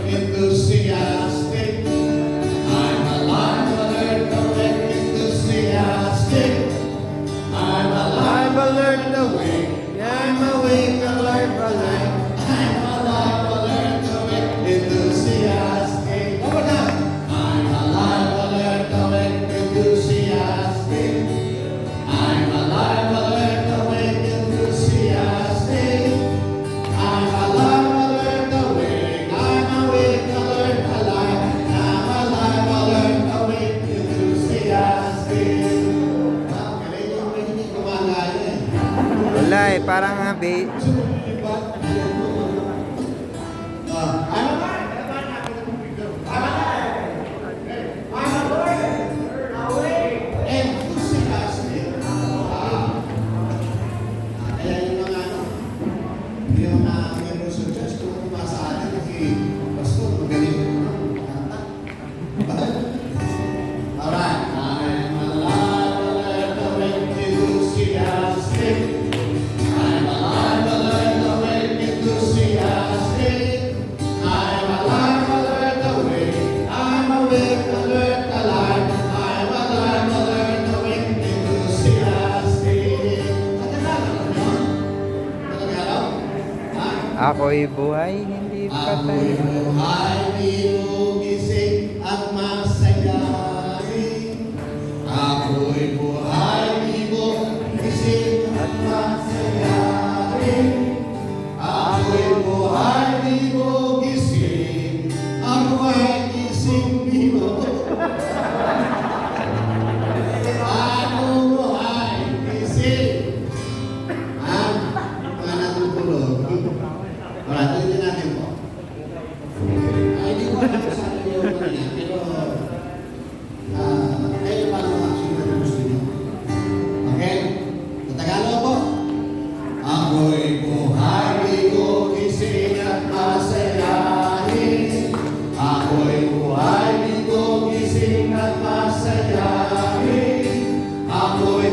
enthusiastic. I'm alive, alert, awake, enthusiastic. I'm alive, alert, awake. I'm awake, alert, alert. I'm alive, alert, awake, enthusiastic. Over now. I'm alive, alert, awake, enthusiastic. I'm alive, alert, awake, enthusiastic. I'm alive, alert, awake. I'm awake, alert, alive. I'm alive, alert, awake, enthusiastic. Galing yung hindi gumagaya eh. Wala eh, parang ako'y buhay, hindi patay. Ako'y buhay, ginugising at masayahin. Ako'y buhay, ginugising at masayahin. Ako'y buhay, ginugising. Ako'y gising vivo. Ako'y buhay, gising. Mga natutulog. Alright, tuloy natin po. Hindi ko alam kung saan yung kanina, pero kayo paano actually na gusto nyo. Okay? Sa Tagalog po. Ako'y buhay, ginugising at masayahin. Ako'y buhay, ginugising at masayahin. Ako'y